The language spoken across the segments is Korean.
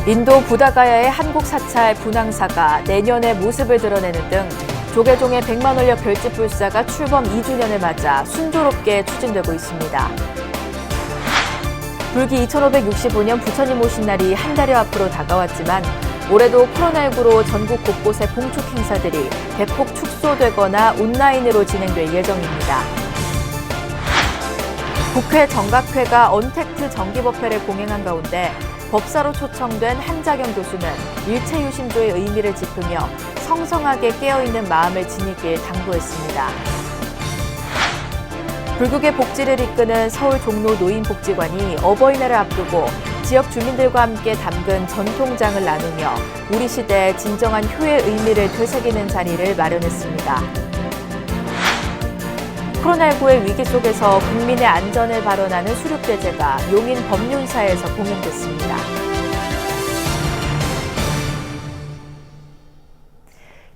인도 부다가야의 한국 사찰 분황사가 내년에 모습을 드러내는 등 조계종의 100만 원력 결집불사가 출범 2주년을 맞아 순조롭게 추진되고 있습니다. 불기 2565년 부처님 오신 날이 한 달여 앞으로 다가왔지만 올해도 코로나19로 전국 곳곳의 봉축 행사들이 대폭 축소되거나 온라인으로 진행될 예정입니다. 국회 정각회가 언택트 정기법회를 공행한 가운데 법사로 초청된 한자경 교수는 일체유심조의 의미를 짚으며 성성하게 깨어있는 마음을 지니길 당부했습니다. 불국의 복지를 이끄는 서울 종로 노인복지관이 어버이날을 앞두고 지역 주민들과 함께 담근 전통장을 나누며 우리 시대의 진정한 효의 의미를 되새기는 자리를 마련했습니다. 코로나19의 위기 속에서 국민의 안전을 발언하는 수륙대제가 용인 법륜사에서 공연됐습니다.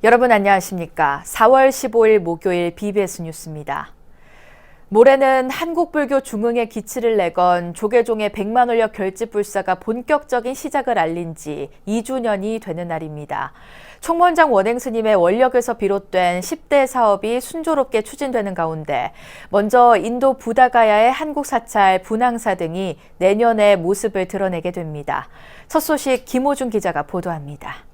여러분 안녕하십니까? 4월 15일 목요일 BBS 뉴스입니다. 모레는 한국불교 중흥의 기치를 내건 조계종의 100만 원력 결집불사가 본격적인 시작을 알린 지 2주년이 되는 날입니다. 총무원장 원행스님의 원력에서 비롯된 10대 사업이 순조롭게 추진되는 가운데 먼저 인도 부다가야의 한국 사찰 분황사 등이 내년에 모습을 드러내게 됩니다. 첫 소식 김호준 기자가 보도합니다.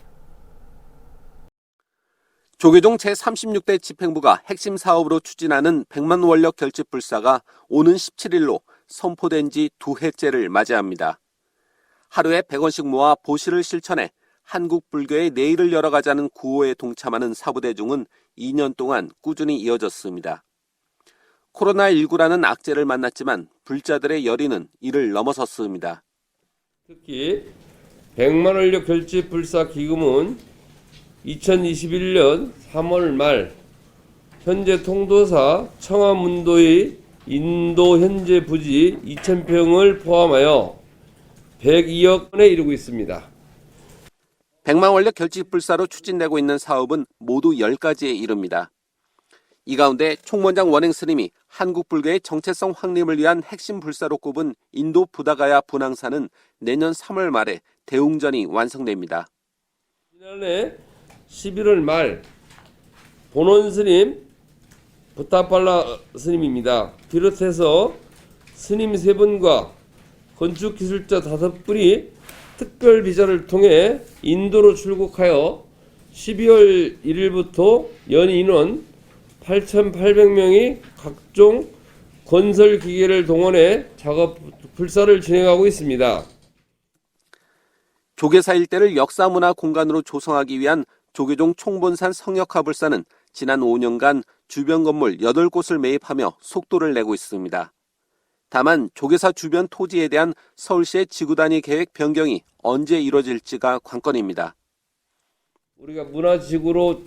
조계종 제36대 집행부가 핵심 사업으로 추진하는 100만 원력 결집불사가 오는 17일로 선포된 지 2해째를 맞이합니다. 하루에 100원씩 모아 보시를 실천해 한국 불교의 내일을 열어가자는 구호에 동참하는 사부대중은 2년 동안 꾸준히 이어졌습니다. 코로나19라는 악재를 만났지만 불자들의 열의는 이를 넘어섰습니다. 특히 100만 원력 결집불사 기금은 2021년 3월 말 현재 통도사 청하문도의 인도 현재 부지 2,000평을 포함하여 102억 원에 이르고 있습니다. 100만 원력 결집불사로 추진되고 있는 사업은 모두 10가지에 이릅니다. 이 가운데 총무원장 원행스님이 한국 불교의 정체성 확립을 위한 핵심 불사로 꼽은 인도 부다가야 분황사는 내년 3월 말에 대웅전이 완성됩니다. 지난해 11월 말 본원 스님 부타팔라 스님입니다. 비롯해서 스님 3분과 건축기술자 5분이 특별 비자를 통해 인도로 출국하여 12월 1일부터 연 인원 8,800명이 각종 건설 기계를 동원해 작업 불사를 진행하고 있습니다. 조계사 일대를 역사문화 공간으로 조성하기 위한 조계종 총본산 성역화불사는 지난 5년간 주변 건물 8곳을 매입하며 속도를 내고 있습니다. 다만 조계사 주변 토지에 대한 서울시의 지구단위 계획 변경이 언제 이루어질지가 관건입니다. 우리가 문화지구로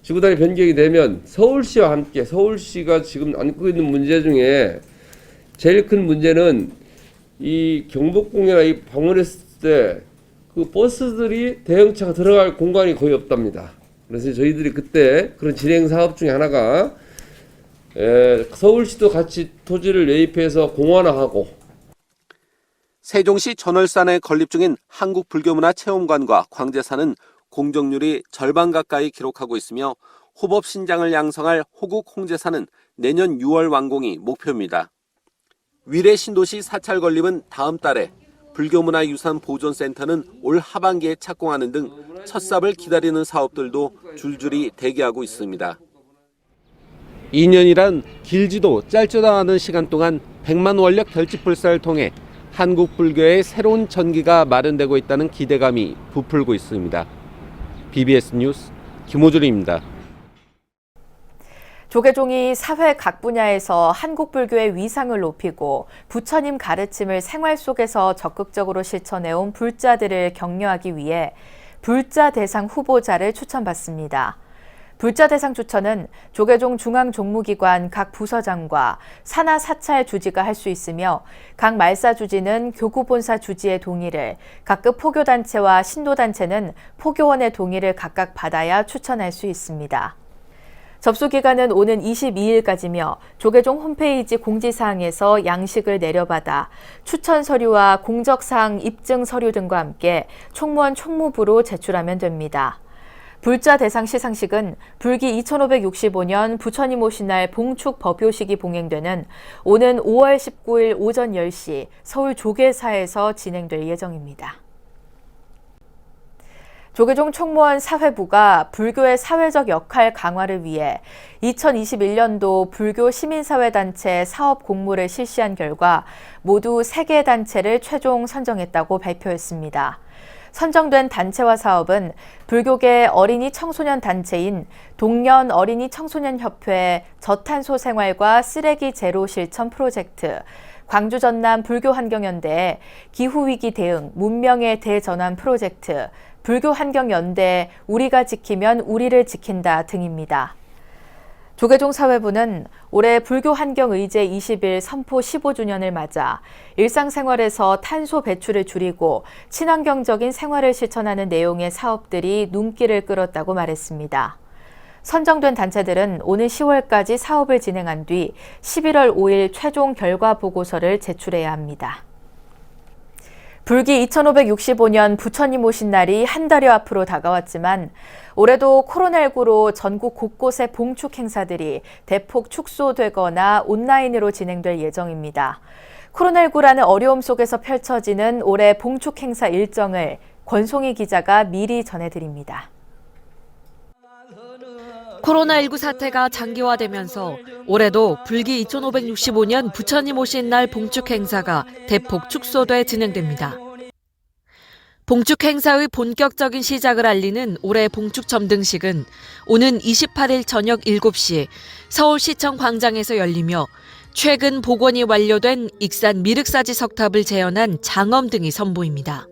지구단위 변경이 되면 서울시와 함께 서울시가 지금 안고 있는 문제 중에 제일 큰 문제는 이 경복궁이나 이 방문했을 때 그 버스들이 대형차가 들어갈 공간이 거의 없답니다. 그래서 저희들이 그때 그런 진행 사업 중에 하나가 서울시도 같이 토지를 매입해서 공원화하고 세종시 전월산에 건립 중인 한국불교문화체험관과 광제사는 공정률이 절반 가까이 기록하고 있으며 호법 신장을 양성할 호국 홍제사는 내년 6월 완공이 목표입니다. 위례 신도시 사찰 건립은 다음 달에 불교문화유산 보존센터는 올 하반기에 착공하는 등 첫 삽을 기다리는 사업들도 줄줄이 대기하고 있습니다. 2년이란 길지도 짧지도 않은 시간 동안 100만 원력 결집불사를 통해 한국 불교의 새로운 전기가 마련되고 있다는 기대감이 부풀고 있습니다. BBS 뉴스 김호준입니다. 조계종이 사회 각 분야에서 한국 불교의 위상을 높이고 부처님 가르침을 생활 속에서 적극적으로 실천해온 불자들을 격려하기 위해 불자 대상 후보자를 추천받습니다. 불자 대상 추천은 조계종 중앙종무기관 각 부서장과 산하 사찰 주지가 할 수 있으며 각 말사 주지는 교구 본사 주지의 동의를, 각급 포교단체와 신도단체는 포교원의 동의를 각각 받아야 추천할 수 있습니다. 접수 기간은 오는 22일까지며 조계종 홈페이지 공지사항에서 양식을 내려받아 추천 서류와 공적사항 입증 서류 등과 함께 총무원 총무부로 제출하면 됩니다. 불자 대상 시상식은 불기 2565년 부처님 오신 날 봉축 법요식이 봉행되는 오는 5월 19일 오전 10시 서울 조계사에서 진행될 예정입니다. 조계종 총무원 사회부가 불교의 사회적 역할 강화를 위해 2021년도 불교 시민사회단체 사업 공모를 실시한 결과 모두 3개 단체를 최종 선정했다고 발표했습니다. 선정된 단체와 사업은 불교계 어린이 청소년 단체인 동년 어린이 청소년 협회 저탄소 생활과 쓰레기 제로 실천 프로젝트, 광주 전남 불교환경연대의 기후위기 대응 문명의 대전환 프로젝트, 불교환경연대 우리가 지키면 우리를 지킨다 등입니다. 조계종 사회부는 올해 불교환경의제 20일 선포 15주년을 맞아 일상생활에서 탄소 배출을 줄이고 친환경적인 생활을 실천하는 내용의 사업들이 눈길을 끌었다고 말했습니다. 선정된 단체들은 오는 10월까지 사업을 진행한 뒤 11월 5일 최종 결과 보고서를 제출해야 합니다. 불기 2565년 부처님 오신 날이 한 달여 앞으로 다가왔지만 올해도 코로나19로 전국 곳곳의 봉축 행사들이 대폭 축소되거나 온라인으로 진행될 예정입니다. 코로나19라는 어려움 속에서 펼쳐지는 올해 봉축 행사 일정을 권송희 기자가 미리 전해드립니다. 코로나19 사태가 장기화되면서 올해도 불기 2565년 부처님 오신 날 봉축 행사가 대폭 축소돼 진행됩니다. 봉축 행사의 본격적인 시작을 알리는 올해 봉축 점등식은 오는 28일 저녁 7시 서울시청 광장에서 열리며 최근 복원이 완료된 익산 미륵사지 석탑을 재현한 장엄 등이 선보입니다.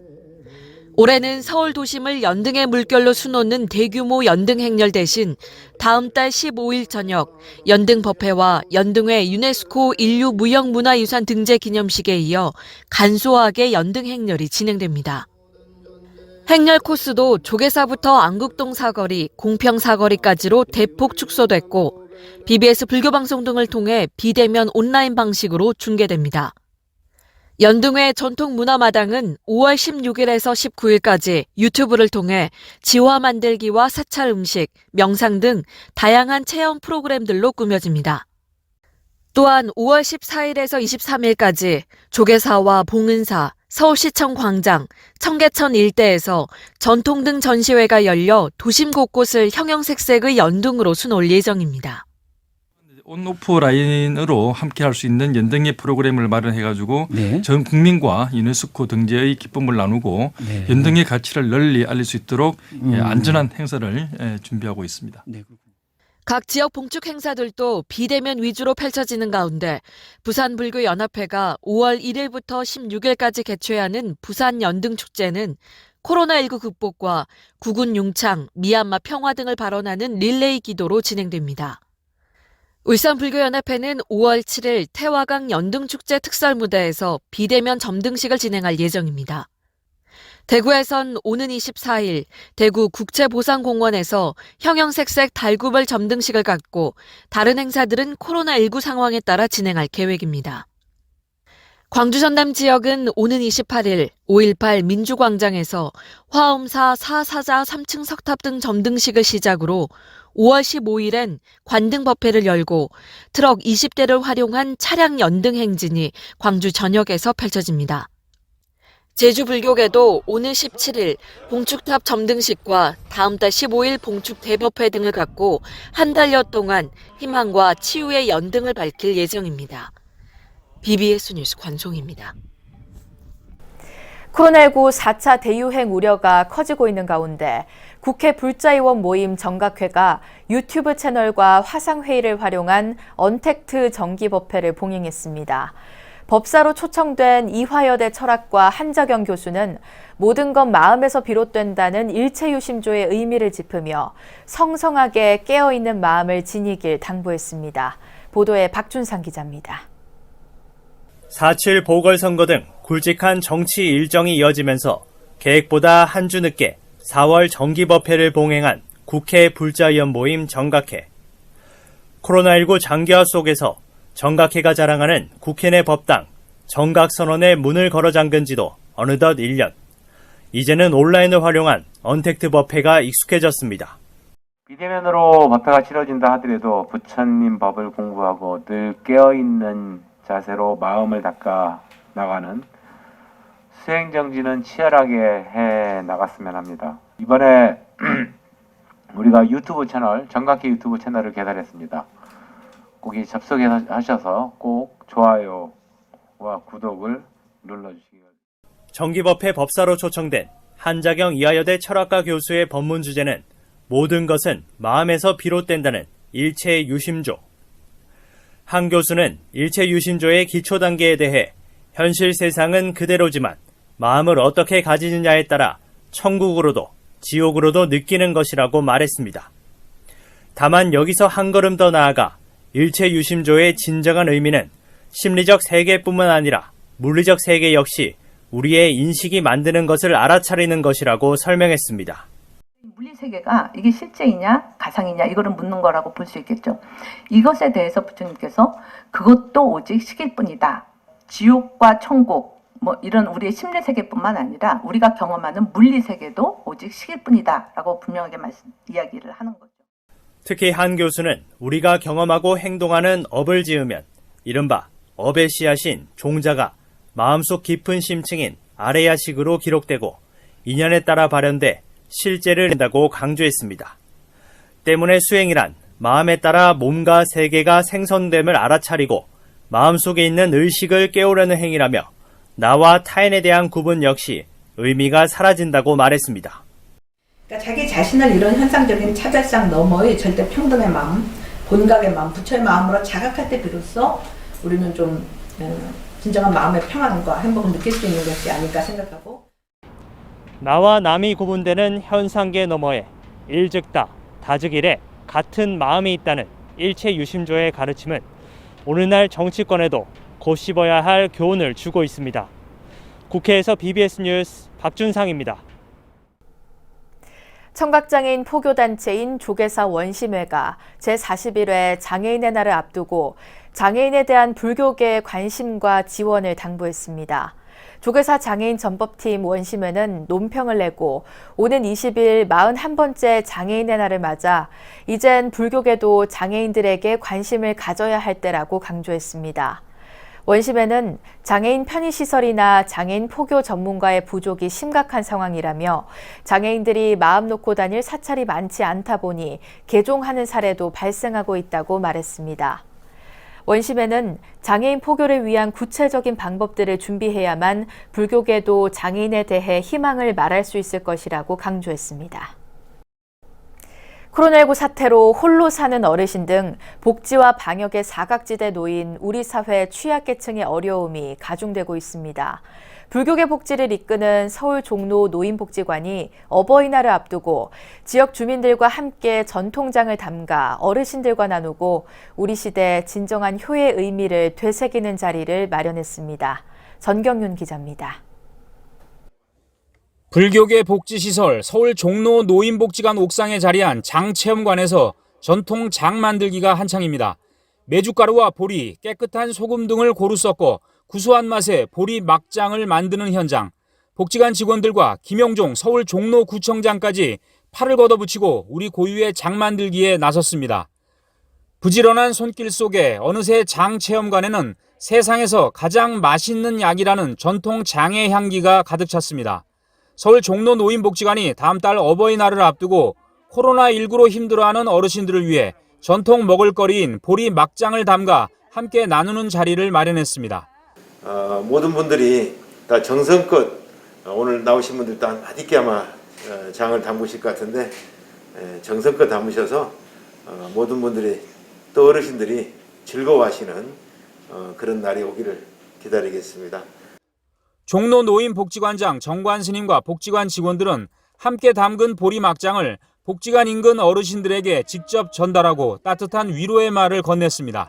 올해는 서울 도심을 연등의 물결로 수놓는 대규모 연등 행렬 대신 다음 달 15일 저녁 연등법회와 연등회 유네스코 인류무형문화유산 등재 기념식에 이어 간소하게 연등 행렬이 진행됩니다. 행렬 코스도 조계사부터 안국동 사거리, 공평 사거리까지로 대폭 축소됐고 BBS 불교방송 등을 통해 비대면 온라인 방식으로 중계됩니다. 연등회 전통문화마당은 5월 16일에서 19일까지 유튜브를 통해 지화 만들기와 사찰 음식, 명상 등 다양한 체험 프로그램들로 꾸며집니다. 또한 5월 14일에서 23일까지 조계사와 봉은사, 서울시청 광장, 청계천 일대에서 전통 등 전시회가 열려 도심 곳곳을 형형색색의 연등으로 수놓을 예정입니다. 온오프라인으로 함께 할 수 있는 연등회 프로그램을 마련해가지고 네. 전 국민과 유네스코 등재의 기쁨을 나누고 네. 연등의 가치를 널리 알릴 수 있도록 안전한 행사를 준비하고 있습니다. 네. 각 지역 봉축 행사들도 비대면 위주로 펼쳐지는 가운데 부산불교연합회가 5월 1일부터 16일까지 개최하는 부산 연등축제는 코로나19 극복과 국군 융창, 미얀마 평화 등을 발언하는 릴레이 기도로 진행됩니다. 울산불교연합회는 5월 7일 태화강 연등축제 특설무대에서 비대면 점등식을 진행할 예정입니다. 대구에선 오는 24일 대구 국제보상공원에서 형형색색 달구벌 점등식을 갖고 다른 행사들은 코로나19 상황에 따라 진행할 계획입니다. 광주 전남 지역은 오는 28일 5.18 민주광장에서 화엄사 4사자 3층 석탑 등 점등식을 시작으로 5월 15일엔 관등법회를 열고 트럭 20대를 활용한 차량 연등 행진이 광주 전역에서 펼쳐집니다. 제주불교계도 오는 17일 봉축탑 점등식과 다음 달 15일 봉축 대법회 등을 갖고 한 달여 동안 희망과 치유의 연등을 밝힐 예정입니다. BBS 뉴스 권송입니다. 코로나19 4차 대유행 우려가 커지고 있는 가운데 국회 불자의원 모임 정각회가 유튜브 채널과 화상회의를 활용한 언택트 정기법회를 봉행했습니다. 법사로 초청된 이화여대 철학과 한자경 교수는 모든 건 마음에서 비롯된다는 일체유심조의 의미를 짚으며 성성하게 깨어있는 마음을 지니길 당부했습니다. 보도에 박준상 기자입니다. 4.7 보궐선거 등 굵직한 정치 일정이 이어지면서 계획보다 한 주 늦게 4월 정기법회를 봉행한 국회 불자위원 모임 정각회. 코로나19 장기화 속에서 정각회가 자랑하는 국회 내 법당 정각선언의 문을 걸어 잠근 지도 어느덧 1년. 이제는 온라인을 활용한 언택트 법회가 익숙해졌습니다. 비대면으로 법회가 치러진다 하더라도 부처님 법을 공부하고 늘 깨어있는 자세로 마음을 닦아 나가는 수행정진은 치열하게 해 나갔으면 합니다. 이번에 우리가 유튜브 채널, 정각회 유튜브 채널을 개설했습니다. 거기 접속하셔서 꼭 좋아요와 구독을 눌러주시기 바랍니다. 정기법회 법사로 초청된 한자경 이화여대 철학과 교수의 법문 주제는 모든 것은 마음에서 비롯된다는 일체유심조. 한 교수는 일체유심조의 기초 단계에 대해 현실 세상은 그대로지만 마음을 어떻게 가지느냐에 따라 천국으로도 지옥으로도 느끼는 것이라고 말했습니다. 다만 여기서 한 걸음 더 나아가 일체유심조의 진정한 의미는 심리적 세계뿐만 아니라 물리적 세계 역시 우리의 인식이 만드는 것을 알아차리는 것이라고 설명했습니다. 물리 세계가 이게 실제이냐 가상이냐 이거를 묻는 거라고 볼 수 있겠죠. 이것에 대해서 부처님께서 그것도 오직 시길 뿐이다. 지옥과 천국 뭐 이런 우리의 심리 세계뿐만 아니라 우리가 경험하는 물리 세계도 오직 시길 뿐이다라고 분명하게 이야기를 하는 거죠. 특히 한 교수는 우리가 경험하고 행동하는 업을 지으면 이른바 업의 씨앗인 종자가 마음속 깊은 심층인 아레야식으로 기록되고 인연에 따라 발현돼 실제를 낸다고 강조했습니다. 때문에 수행이란 마음에 따라 몸과 세계가 생성됨을 알아차리고 마음속에 있는 의식을 깨우려는 행위라며 나와 타인에 대한 구분 역시 의미가 사라진다고 말했습니다. 그러니까 자기 자신을 이런 현상적인 차별상 너머의 절대 평등의 마음, 본각의 마음, 부처의 마음으로 자각할 때 비로소 우리는 좀 진정한 마음의 평안과 행복을 느낄 수 있는 것이 아닐까 생각하고, 나와 남이 구분되는 현상계 너머에 일즉다, 다즉일에 같은 마음이 있다는 일체유심조의 가르침은 오늘날 정치권에도 곧 씹어야 할 교훈을 주고 있습니다. 국회에서 BBS 뉴스 박준상입니다. 청각장애인 포교단체인 조계사 원심회가 제41회 장애인의 날을 앞두고 장애인에 대한 불교계의 관심과 지원을 당부했습니다. 조계사 장애인 전법팀 원심회는 논평을 내고 오는 20일 41번째 장애인의 날을 맞아 이젠 불교계도 장애인들에게 관심을 가져야 할 때라고 강조했습니다. 원심회는 장애인 편의시설이나 장애인 포교 전문가의 부족이 심각한 상황이라며 장애인들이 마음 놓고 다닐 사찰이 많지 않다 보니 개종하는 사례도 발생하고 있다고 말했습니다. 원심회는 장애인 포교를 위한 구체적인 방법들을 준비해야만 불교계도 장애인에 대해 희망을 말할 수 있을 것이라고 강조했습니다. 코로나19 사태로 홀로 사는 어르신 등 복지와 방역의 사각지대에 놓인 우리 사회 취약계층의 어려움이 가중되고 있습니다. 불교계 복지를 이끄는 서울 종로 노인복지관이 어버이날을 앞두고 지역 주민들과 함께 전통장을 담가 어르신들과 나누고 우리 시대 진정한 효의 의미를 되새기는 자리를 마련했습니다. 전경윤 기자입니다. 불교계 복지시설 서울 종로 노인복지관 옥상에 자리한 장체험관에서 전통 장 만들기가 한창입니다. 메주가루와 보리, 깨끗한 소금 등을 고루 섞어 구수한 맛의 보리 막장을 만드는 현장. 복지관 직원들과 김영종 서울 종로구청장까지 팔을 걷어붙이고 우리 고유의 장 만들기에 나섰습니다. 부지런한 손길 속에 어느새 장체험관에는 세상에서 가장 맛있는 약이라는 전통 장의 향기가 가득 찼습니다. 서울 종로 노인복지관이 다음 달 어버이날을 앞두고 코로나19로 힘들어하는 어르신들을 위해 전통 먹을거리인 보리 막장을 담가 함께 나누는 자리를 마련했습니다. 모든 분들이 다 정성껏 오늘 나오신 분들 다 맛있게 아마 장을 담그실 것 같은데 정성껏 담으셔서 모든 분들이 또 어르신들이 즐거워하시는 그런 날이 오기를 기다리겠습니다. 종로 노인복지관장 정관 스님과 복지관 직원들은 함께 담근 보리 막장을 복지관 인근 어르신들에게 직접 전달하고 따뜻한 위로의 말을 건넸습니다.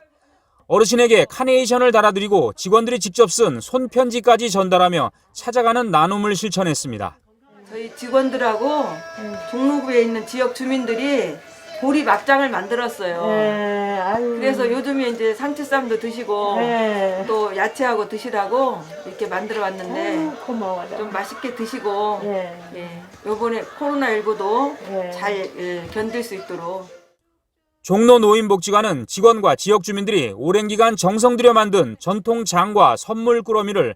어르신에게 카네이션을 달아드리고 직원들이 직접 쓴 손편지까지 전달하며 찾아가는 나눔을 실천했습니다. 저희 직원들하고 종로구에 있는 지역 주민들이 보리 막장을 만들었어요. 네, 아유. 그래서 요즘에 이제 상추쌈도 드시고 네. 또 야채하고 드시라고 이렇게 만들어 왔는데 아유, 고마워라. 좀 맛있게 드시고 네. 예, 요번에 코로나19도 네. 잘 견딜 수 있도록. 종로 노인복지관은 직원과 지역 주민들이 오랜 기간 정성 들여 만든 전통 장과 선물 꾸러미를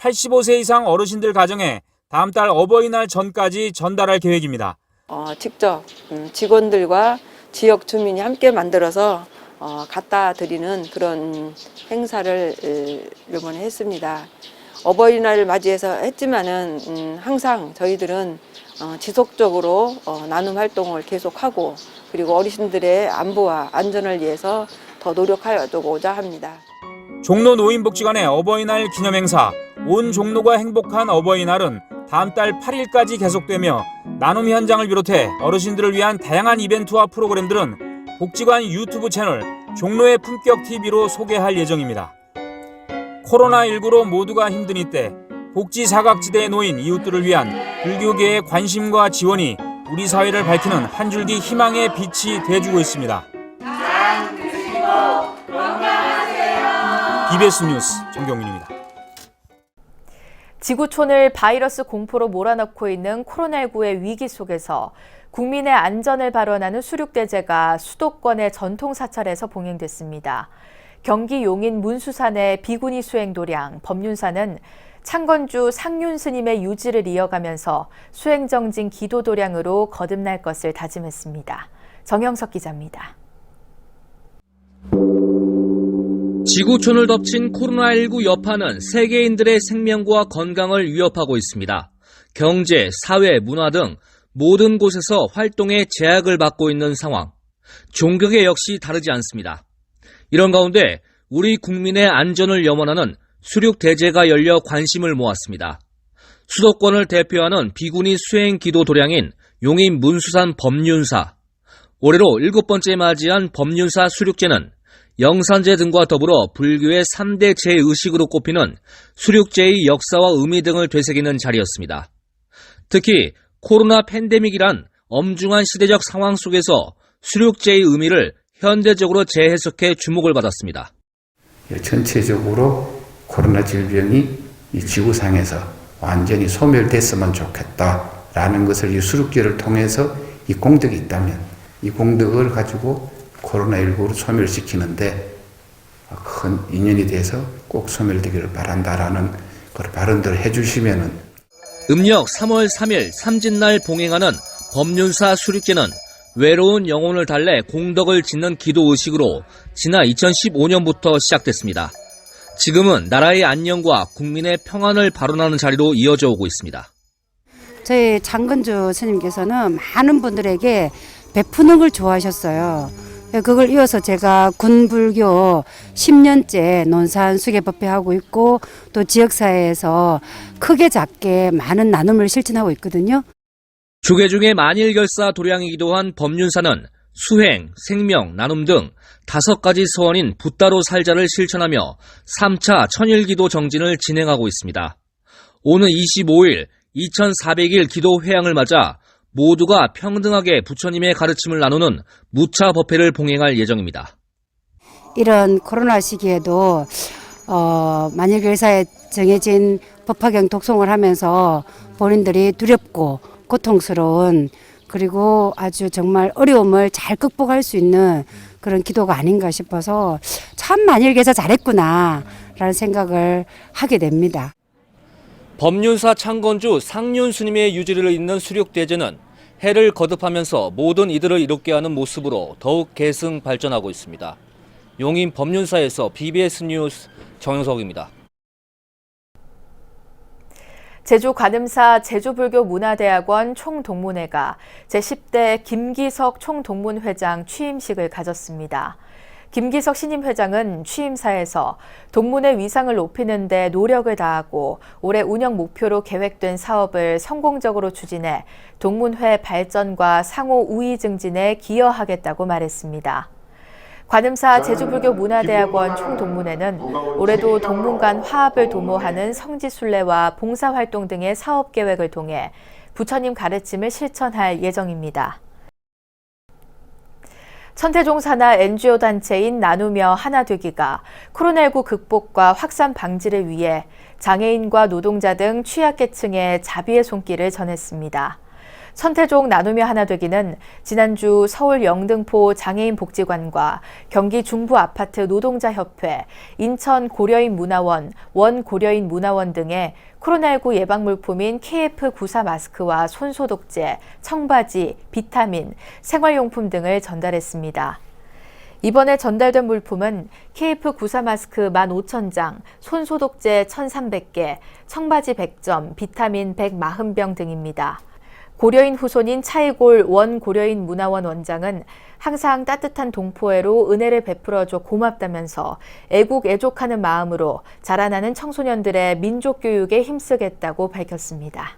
85세 이상 어르신들 가정에 다음 달 어버이날 전까지 전달할 계획입니다. 직접 직원들과 지역 주민이 함께 만들어서 갖다 드리는 그런 행사를 이번에 했습니다. 어버이날을 맞이해서 했지만은 항상 저희들은 지속적으로 나눔 활동을 계속하고 그리고 어르신들의 안부와 안전을 위해서 더 노력하고자 합니다. 종로 노인복지관의 어버이날 기념행사 온 종로가 행복한 어버이날은 다음 달 8일까지 계속되며 나눔 현장을 비롯해 어르신들을 위한 다양한 이벤트와 프로그램들은 복지관 유튜브 채널 종로의 품격 TV로 소개할 예정입니다. 코로나19로 모두가 힘든 이때 복지 사각지대에 놓인 이웃들을 위한 불교계의 관심과 지원이 우리 사회를 밝히는 한 줄기 희망의 빛이 돼주고 있습니다. BBS 뉴스 정경민입니다. 지구촌을 바이러스 공포로 몰아넣고 있는 코로나19의 위기 속에서 국민의 안전을 발언하는 수륙대제가 수도권의 전통사찰에서 봉행됐습니다. 경기 용인 문수산의 비구니 수행도량 법륜사는 창건주 상륜 스님의 유지를 이어가면서 수행정진 기도도량으로 거듭날 것을 다짐했습니다. 정영석 기자입니다. 지구촌을 덮친 코로나19 여파는 세계인들의 생명과 건강을 위협하고 있습니다. 경제, 사회, 문화 등 모든 곳에서 활동에 제약을 받고 있는 상황. 종교계 역시 다르지 않습니다. 이런 가운데 우리 국민의 안전을 염원하는 수륙대제가 열려 관심을 모았습니다. 수도권을 대표하는 비구니 수행 기도 도량인 용인 문수산 법륜사. 올해로 7번째 맞이한 법륜사 수륙제는 영산제 등과 더불어 불교의 3대 제의식으로 꼽히는 수륙제의 역사와 의미 등을 되새기는 자리였습니다. 특히 코로나 팬데믹이란 엄중한 시대적 상황 속에서 수륙제의 의미를 현대적으로 재해석해 주목을 받았습니다. 전체적으로 코로나 질병이 이 지구상에서 완전히 소멸됐으면 좋겠다라는 것을 이 수륙제를 통해서 이 공덕이 있다면 이 공덕을 가지고 코로나19를 소멸시키는데 큰 인연이 돼서 꼭 소멸되기를 바란다라는 그런 발언들을 해주시면은 음력 3월 3일 삼진날 봉행하는 법륜사 수륙제는 외로운 영혼을 달래 공덕을 짓는 기도의식으로 지난 2015년부터 시작됐습니다. 지금은 나라의 안녕과 국민의 평안을 발언하는 자리로 이어져 오고 있습니다. 저희 장건주 스님께서는 많은 분들에게 베푸는 걸 좋아하셨어요. 그걸 이어서 제가 군불교 10년째 논산 수계법회하고 있고 또 지역사회에서 크게 작게 많은 나눔을 실천하고 있거든요. 조계 중에 만일결사 도량이기도 한 법륜사는 수행, 생명, 나눔 등 5가지 서원인 붓다로 살자를 실천하며 3차 천일기도 정진을 진행하고 있습니다. 오는 25일 2400일 기도 회향을 맞아 모두가 평등하게 부처님의 가르침을 나누는 무차 법회를 봉행할 예정입니다. 이런 코로나 시기에도 만일결사에 정해진 법화경 독송을 하면서 본인들이 두렵고 고통스러운 그리고 아주 정말 어려움을 잘 극복할 수 있는 그런 기도가 아닌가 싶어서 참 만일결사 잘했구나 라는 생각을 하게 됩니다. 법륜사 창건주 상륜 스님의 유지를 잇는 수륙대제는 해를 거듭하면서 모든 이들을 이롭게 하는 모습으로 더욱 계승 발전하고 있습니다. 용인 법륜사에서 BBS 뉴스 정영석입니다. 제주 관음사 제주불교문화대학원 총동문회가 제10대 김기석 총동문회장 취임식을 가졌습니다. 김기석 신임 회장은 취임사에서 동문회 위상을 높이는 데 노력을 다하고 올해 운영 목표로 계획된 사업을 성공적으로 추진해 동문회 발전과 상호 우위 증진에 기여하겠다고 말했습니다. 관음사 제주불교문화대학원 총동문회는 올해도 동문 간 화합을 도모하는 성지순례와 봉사활동 등의 사업계획을 통해 부처님 가르침을 실천할 예정입니다. 천태종 산하 NGO 단체인 나누며 하나되기가 코로나19 극복과 확산 방지를 위해 장애인과 노동자 등 취약계층에 자비의 손길을 전했습니다. 천태종 나누며 하나되기는 지난주 서울 영등포 장애인복지관과 경기 중부아파트 노동자협회, 인천 고려인 문화원, 원 고려인 문화원 등의 코로나19 예방 물품인 KF94 마스크와 손소독제, 청바지, 비타민, 생활용품 등을 전달했습니다. 이번에 전달된 물품은 KF94 마스크 15,000장, 손소독제 1,300개, 청바지 100점, 비타민 140병 등입니다. 고려인 후손인 차이골 원 고려인 문화원 원장은 항상 따뜻한 동포애로 은혜를 베풀어줘 고맙다면서 애국 애족하는 마음으로 자라나는 청소년들의 민족교육에 힘쓰겠다고 밝혔습니다.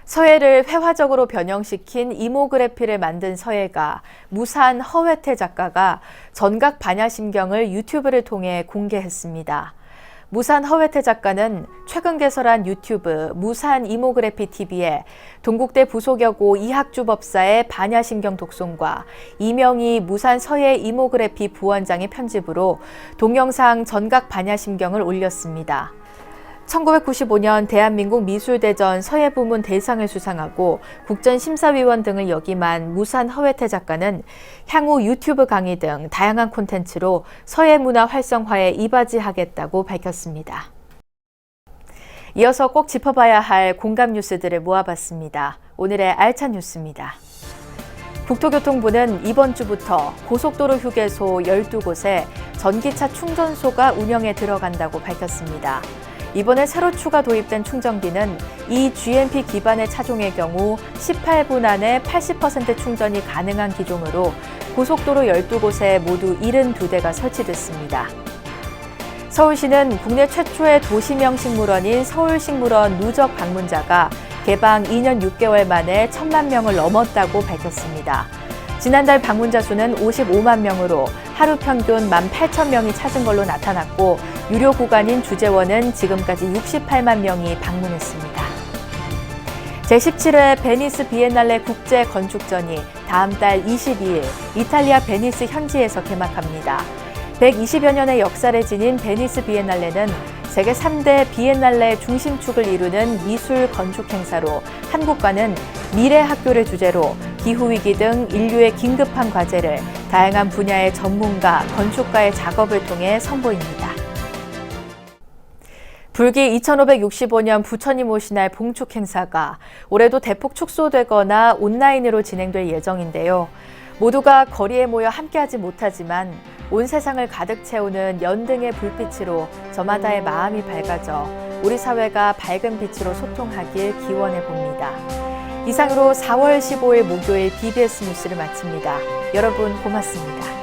서예를 회화적으로 변형시킨 이모그래피를 만든 서예가 무산 허회태 작가가 전각 반야심경을 유튜브를 통해 공개했습니다. 무산 허회태 작가는 최근 개설한 유튜브 무산 이모그래피 TV에 동국대 부속여고 이학주 법사의 반야심경 독송과 이명희 무산 서예 이모그래피 부원장의 편집으로 동영상 전각 반야심경을 올렸습니다. 1995년 대한민국 미술대전 서예부문 대상을 수상하고 국전심사위원 등을 역임한 무산 허회태 작가는 향후 유튜브 강의 등 다양한 콘텐츠로 서예문화 활성화에 이바지하겠다고 밝혔습니다. 이어서 꼭 짚어봐야 할 공감 뉴스들을 모아봤습니다. 오늘의 알찬 뉴스입니다. 국토교통부는 이번 주부터 고속도로 휴게소 12곳에 전기차 충전소가 운영에 들어간다고 밝혔습니다. 이번에 새로 추가 도입된 충전기는 이 GMP 기반의 차종의 경우 18분 안에 80% 충전이 가능한 기종으로 고속도로 12곳에 모두 72대가 설치됐습니다. 서울시는 국내 최초의 도시명 식물원인 서울식물원 누적 방문자가 개방 2년 6개월 만에 1,000만 명을 넘었다고 밝혔습니다. 지난달 방문자 수는 55만 명으로 하루 평균 18,000명이 찾은 걸로 나타났고 유료 구간인 주재원은 지금까지 68만 명이 방문했습니다. 제17회 베니스 비엔날레 국제 건축전이 다음 달 22일 이탈리아 베니스 현지에서 개막합니다. 120여 년의 역사를 지닌 베니스 비엔날레는 세계 3대 비엔날레 중심축을 이루는 미술 건축 행사로 한국과는 미래 학교를 주제로 기후위기 등 인류의 긴급한 과제를 다양한 분야의 전문가, 건축가의 작업을 통해 선보입니다. 불기 2565년 부처님 오신 날 봉축 행사가 올해도 대폭 축소되거나 온라인으로 진행될 예정인데요. 모두가 거리에 모여 함께하지 못하지만 온 세상을 가득 채우는 연등의 불빛으로 저마다의 마음이 밝아져 우리 사회가 밝은 빛으로 소통하길 기원해 봅니다. 이상으로 4월 15일 목요일 BBS 뉴스를 마칩니다. 여러분 고맙습니다.